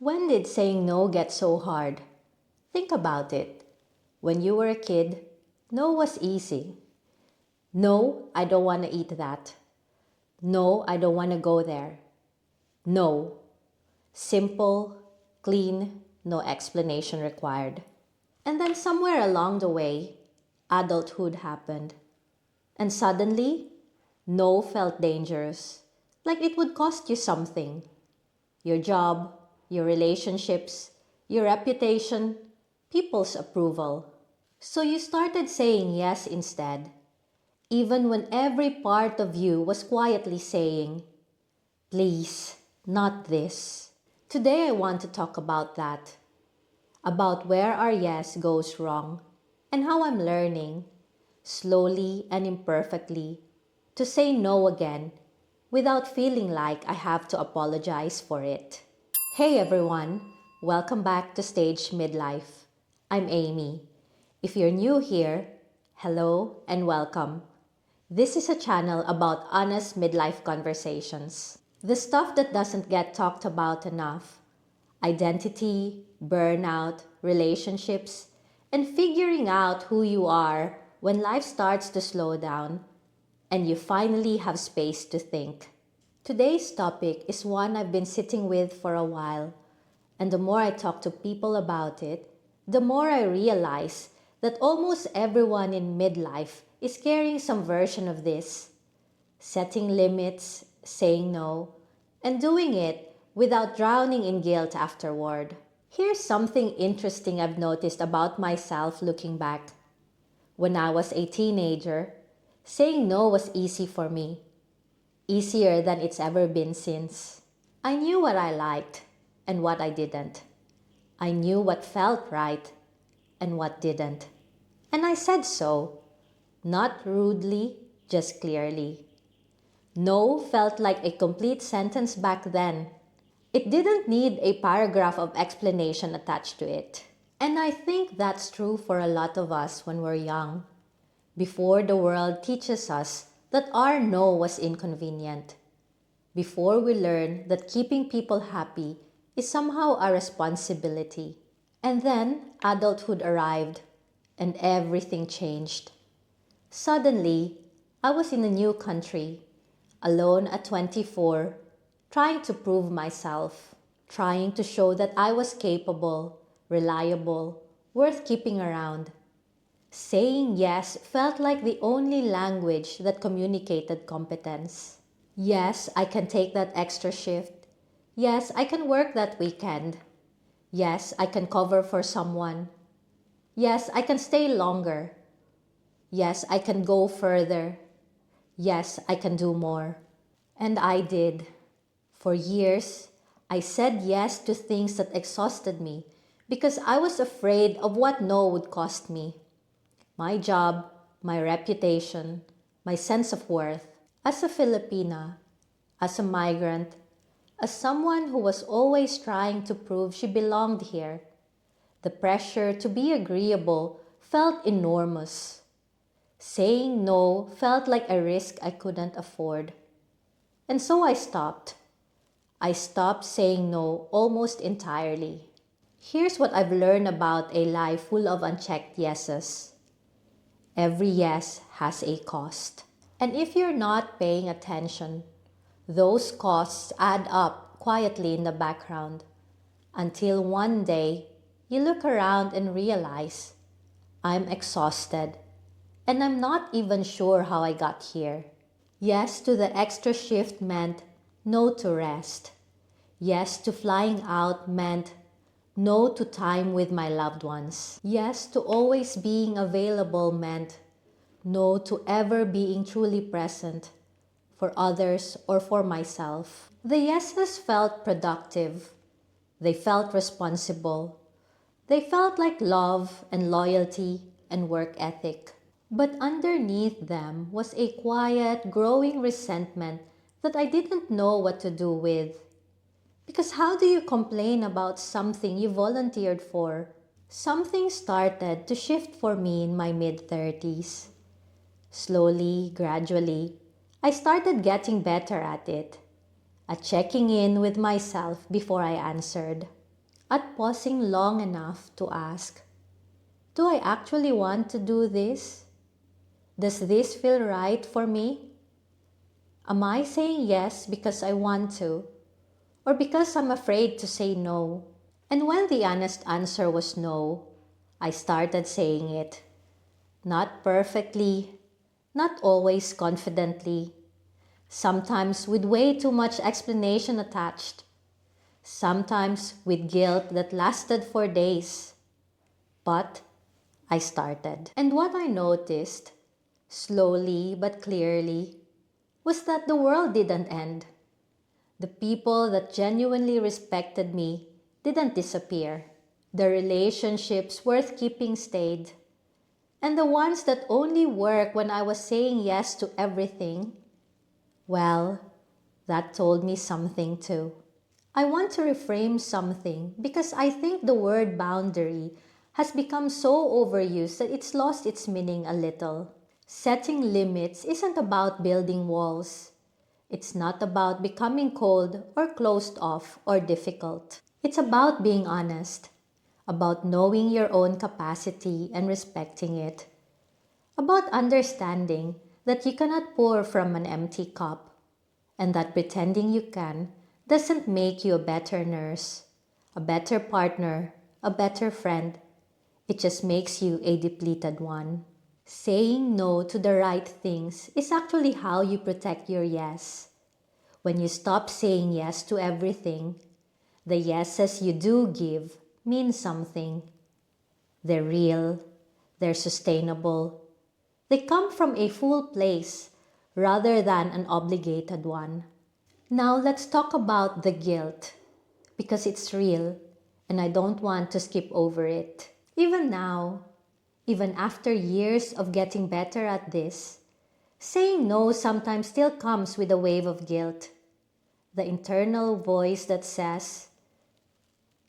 When did saying no get so hard? Think about it. When you were a kid, no was easy. No, I don't want to eat that. No, I don't want to go there. No. Simple, clean, no explanation required. And then somewhere along the way, adulthood happened. And suddenly, no felt dangerous, like it would cost you something. Your job, your relationships, your reputation, people's approval. So you started saying yes instead, even when every part of you was quietly saying, please, not this. Today I want to talk about that, about where our yes goes wrong, and how I'm learning, slowly and imperfectly, to say no again without feeling like I have to apologize for it. Hey everyone, welcome back to Stage Midlife. I'm Amy. If you're new here, hello and welcome. This is a channel about honest midlife conversations. The stuff that doesn't get talked about enough. Identity, burnout, relationships, and figuring out who you are when life starts to slow down and you finally have space to think. Today's topic is one I've been sitting with for a while, and the more I talk to people about it, the more I realize that almost everyone in midlife is carrying some version of this. Setting limits, saying no, and doing it without drowning in guilt afterward. Here's something interesting I've noticed about myself looking back. When I was a teenager, saying no was easy for me. Easier than it's ever been since. I knew what I liked and what I didn't. I knew what felt right and what didn't. And I said so, not rudely, just clearly. No felt like a complete sentence back then. It didn't need a paragraph of explanation attached to it. And I think that's true for a lot of us when we're young, before the world teaches us that our no was inconvenient, before we learn that keeping people happy is somehow a responsibility. And then adulthood arrived, and everything changed. Suddenly, I was in a new country, alone at 24, trying to prove myself, trying to show that I was capable, reliable, worth keeping around. Saying yes felt like the only language that communicated competence. Yes, I can take that extra shift. Yes, I can work that weekend. Yes, I can cover for someone. Yes, I can stay longer. Yes, I can go further. Yes, I can do more. And I did. For years, I said yes to things that exhausted me because I was afraid of what no would cost me. My job, my reputation, my sense of worth. As a Filipina, as a migrant, as someone who was always trying to prove she belonged here, the pressure to be agreeable felt enormous. Saying no felt like a risk I couldn't afford. And so I stopped. I stopped saying no almost entirely. Here's what I've learned about a life full of unchecked yeses. Every yes has a cost. And if you're not paying attention, those costs add up quietly in the background until one day you look around and realize, I'm exhausted and I'm not even sure how I got here. Yes to the extra shift meant no to rest. Yes to flying out meant no to time with my loved ones. Yes to always being available meant no to ever being truly present for others or for myself. The yeses felt productive. They felt responsible. They felt like love and loyalty and work ethic. But underneath them was a quiet, growing resentment that I didn't know what to do with. Because how do you complain about something you volunteered for? Something started to shift for me in my mid-30s. Slowly, gradually, I started getting better at it, at checking in with myself before I answered. at pausing long enough to ask, do I actually want to do this? Does this feel right for me? Am I saying yes because I want to, or because I'm afraid to say no? And when the honest answer was no, I started saying it. Not perfectly, not always confidently, sometimes with way too much explanation attached, sometimes with guilt that lasted for days. But I started. And what I noticed, slowly but clearly, was that the world didn't end. The people that genuinely respected me didn't disappear. The relationships worth keeping stayed. And the ones that only work when I was saying yes to everything, well, that told me something too. I want to reframe something because I think the word boundary has become so overused that it's lost its meaning a little. Setting limits isn't about building walls. It's not about becoming cold or closed off or difficult. It's about being honest, about knowing your own capacity and respecting it, about understanding that you cannot pour from an empty cup, and that pretending you can doesn't make you a better nurse, a better partner, a better friend. It just makes you a depleted one. Saying no to the right things is actually how you protect your yes. When you stop saying yes to everything, the yeses you do give mean something. They're real, they're sustainable, they come from a full place rather than an obligated one. Now let's talk about the guilt, because it's real and I don't want to skip over it. Even now, even after years of getting better at this, saying no sometimes still comes with a wave of guilt. The internal voice that says,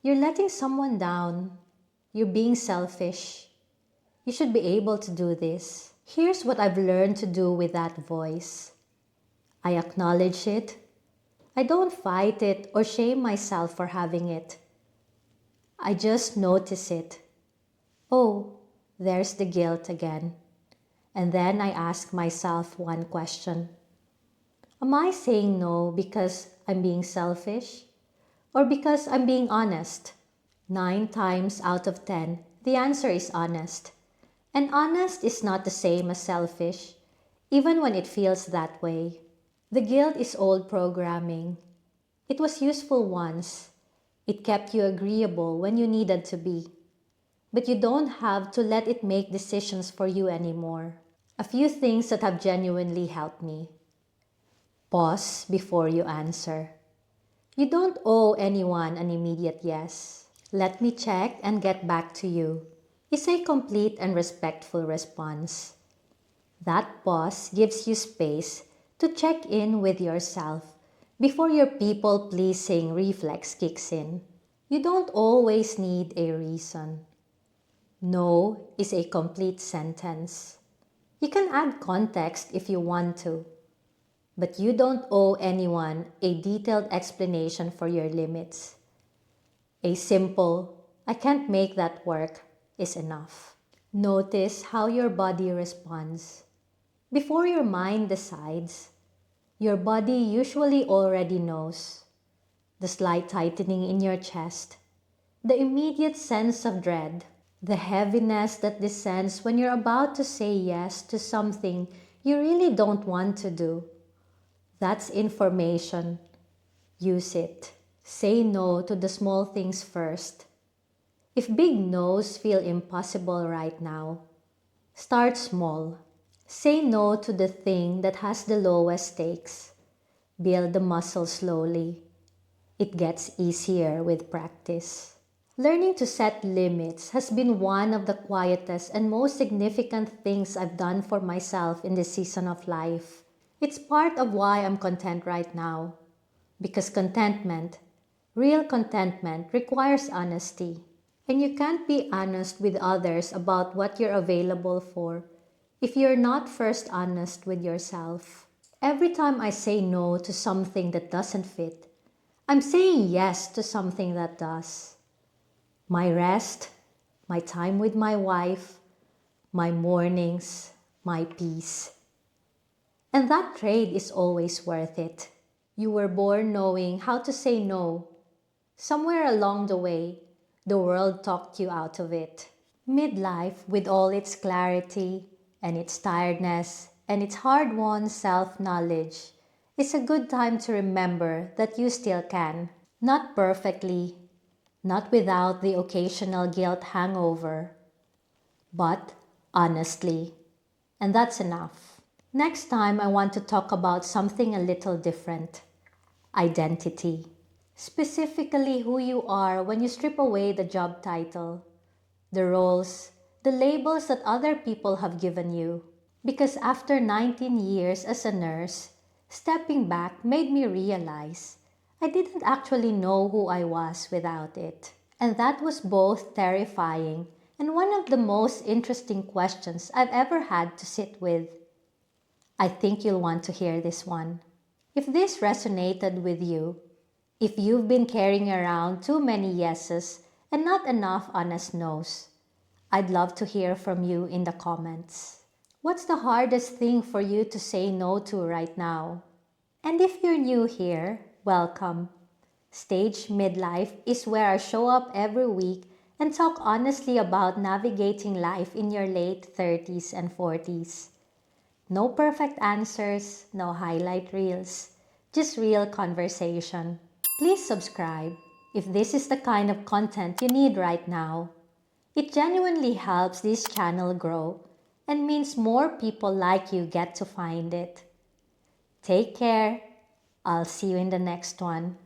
you're letting someone down, you're being selfish, you should be able to do this. Here's what I've learned to do with that voice. I acknowledge it. I don't fight it or shame myself for having it. I just notice it. Oh, there's the guilt again. And then I ask myself one question. Am I saying no because I'm being selfish or because I'm being honest? 9 times out of 10, the answer is honest. And honest is not the same as selfish, even when it feels that way. The guilt is old programming. It was useful once. It kept you agreeable when you needed to be. But you don't have to let it make decisions for you anymore. A few things that have genuinely helped me. Pause before you answer. You don't owe anyone an immediate yes. Let me check and get back to you is a complete and respectful response. That pause gives you space to check in with yourself before your people-pleasing reflex kicks in. You don't always need a reason. No is a complete sentence. You can add context if you want to, but you don't owe anyone a detailed explanation for your limits. A simple, I can't make that work, is enough. Notice how your body responds. Before your mind decides, your body usually already knows. The slight tightening in your chest, the immediate sense of dread, the heaviness that descends when you're about to say yes to something you really don't want to do. That's information. Use it. Say no to the small things first. If big no's feel impossible right now, start small. Say no to the thing that has the lowest stakes. Build the muscle slowly. It gets easier with practice. Learning to set limits has been one of the quietest and most significant things I've done for myself in this season of life. It's part of why I'm content right now. Because contentment, real contentment, requires honesty. And you can't be honest with others about what you're available for if you're not first honest with yourself. Every time I say no to something that doesn't fit, I'm saying yes to something that does. My rest, my time with my wife, my mornings, my peace. And that trade is always worth it. You were born knowing how to say no. Somewhere along the way, the world talked you out of it. Midlife, with all its clarity and its tiredness and its hard-won self-knowledge, is a good time to remember that you still can. Not perfectly, not without the occasional guilt hangover, but honestly. And that's enough. Next time, I want to talk about something a little different: identity. Specifically, who you are when you strip away the job title, the roles, the labels that other people have given you. Because after 19 years as a nurse, stepping back made me realize I didn't actually know who I was without it. And that was both terrifying and one of the most interesting questions I've ever had to sit with. I think you'll want to hear this one. If this resonated with you, if you've been carrying around too many yeses and not enough honest no's, I'd love to hear from you in the comments. What's the hardest thing for you to say no to right now? And if you're new here, welcome. Stage Midlife is where I show up every week and talk honestly about navigating life in your late 30s and 40s. No perfect answers, no highlight reels, just real conversation. Please subscribe if this is the kind of content you need right now. It genuinely helps this channel grow and means more people like you get to find it. Take care. I'll see you in the next one.